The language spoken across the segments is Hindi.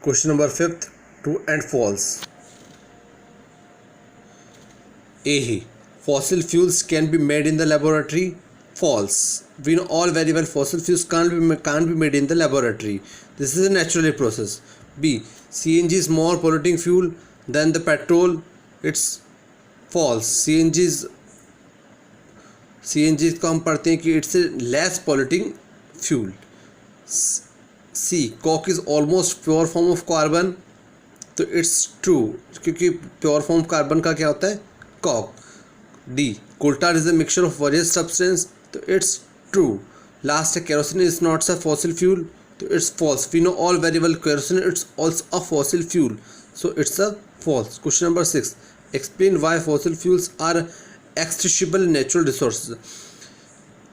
Question number 5th, true and false. A. Fossil fuels can be made in the laboratory. False. We know all very well fossil fuels can't be made in the laboratory. This is a natural process. B. CNG is more polluting fuel than the petrol. It's false. CNG को हम पढ़ते हैं कि it's a less polluting fuel. C. Coke is almost pure form of carbon. तो it's true क्योंकि pure form कार्बन का क्या होता है coke. D. Coal tar is a mixture of various substances. तो it's true. Last है kerosene is not a fossil fuel. तो it's false. We know all very well kerosene it's also a fossil fuel. So it's a false. Question number 6. Explain why fossil fuels are extractable natural resources.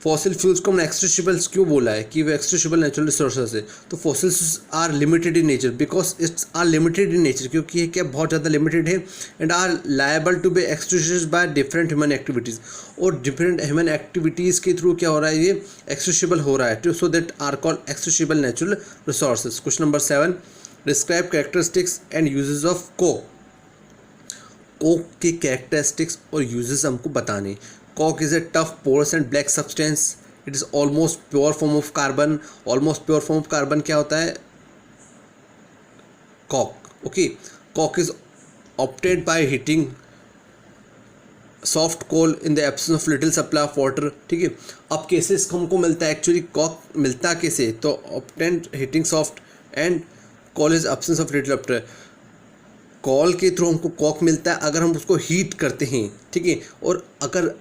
Fossil fuels को हमने एक्सट्रेशेबल्स क्यों बोला है कि वो एक्सट्रेशेबल नेचुरल रिसोर्सेज है. तो fossils are limited in nature because it's are limited in nature क्योंकि ये क्या बहुत ज़्यादा लिमिटेड है and are liable to be exhausted by different human activities. और डिफरेंट ह्यूमन एक्टिविटीज़ के थ्रू क्या हो रहा है ये एक्सट्रेशेबल हो रहा है. So that are called exhaustible natural resources. Question number 7. Describe characteristics and uses of coke. Coke के कैरेक्टरिस्टिक्स और यूजेस हमको बताने. Coke is a tough, porous and black substance. It is almost pure form of carbon. Almost pure form of carbon क्या होता है? Coke. Okay. Coke is obtained by heating soft coal in the absence of little supply of water. ठीक है. अब कैसे इसको हमको मिलता है एक्चुअली coke मिलता कैसे? तो obtained heating soft and coal is absence of little water. Call के थ्रू हमको कॉक मिलता है अगर हम उसको हीट करते हैं. ठीक है. और अगर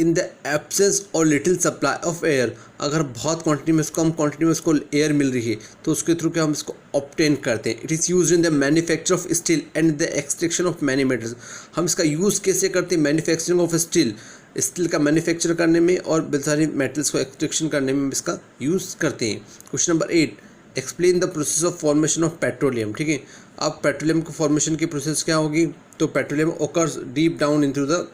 इन द एब्सेंस और लिटिल सप्लाई ऑफ एयर अगर बहुत क्वांटिटी में इसको एयर मिल रही है तो उसके थ्रू क्या हम इसको ऑब्टेन करते हैं. It is use in the manufacture of steel and the extraction of many metals. हम इसका यूज़ कैसे करते हैं? मैन्युफैक्चरिंग ऑफ स्टील का मैन्युफैक्चर करने में और बहुत सारी मेटल्स को एक्सट्रैक्शन करने में इसका यूज़ करते हैं. Question number 8. Explain the process of formation of petroleum. ठीक है. अब पेट्रोलियम को फॉर्मेशन की प्रोसेस क्या होगी? तो petroleum occurs deep down into the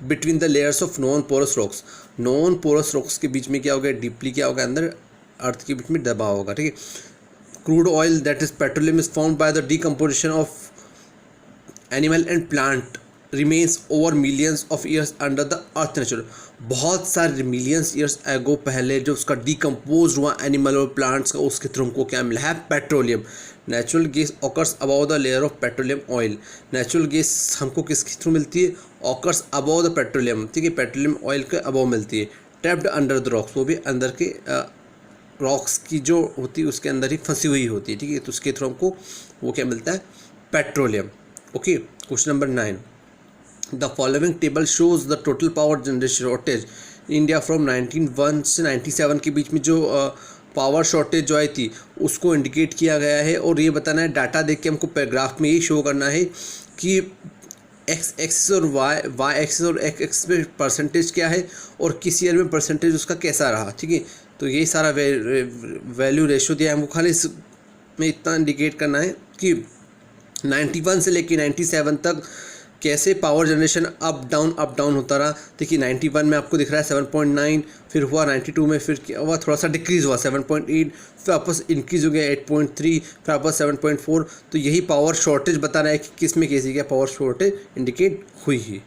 between the layers of non porous rocks. Non porous rocks के बीच में क्या होगा? डीपली क्या होगा? अंदर अर्थ के बीच में दबा होगा. ठीक है. Crude oil that is petroleum is found by the decomposition of animal and plant remains over millions of years under the earth natural. बहुत सारे मिलियंस ईयर्स एगो पहले जो उसका डिकम्पोज हुआ एनिमल और प्लांट्स का उसके थ्रू हमको क्या मिला है? Petroleum. Natural gas occurs above the layer of petroleum oil. Natural gas हमको किसके थ्रू मिलती है? Occurs above the petroleum. ठीक है. पेट्रोलियम ऑयल के अबाव मिलती है. Trapped under the rocks. वो भी अंदर के रॉक्स की जो होती है उसके अंदर ही फंसी हुई होती है. ठीक है. तो उसके थ्रू हमको वो क्या मिलता है? Petroleum. Okay. Question number 9. The following table shows the total power generation shortage in India from 1901 से 97 के बीच में जो पावर शॉर्टेज जो आई थी उसको इंडिकेट किया गया है. और ये बताना है डाटा देख के हमको पैराग्राफ में ये शो करना है कि एक्स एक्सिस और वाई एक्सिस और एक्स एक्सिस पे परसेंटेज क्या है और किस ईयर में परसेंटेज उसका कैसा रहा. ठीक है. तो यही सारा वैल्यू रेशो दिया है हमको. खाली इसमें इतना इंडिकेट करना है कि 91 से लेके 97 तक कैसे पावर जनरेशन अप डाउन होता रहा. देखिए 91 में आपको दिख रहा है 7.9, फिर हुआ 92 में, फिर क्या हुआ? थोड़ा सा डिक्रीज़ हुआ 7.8, फिर वापस इंक्रीज़ हो गया 8.3, फिर वापस 7.4. तो यही पावर शॉर्टेज बता रहा है कि किस में कैसी क्या पावर शॉर्टेज इंडिकेट हुई है.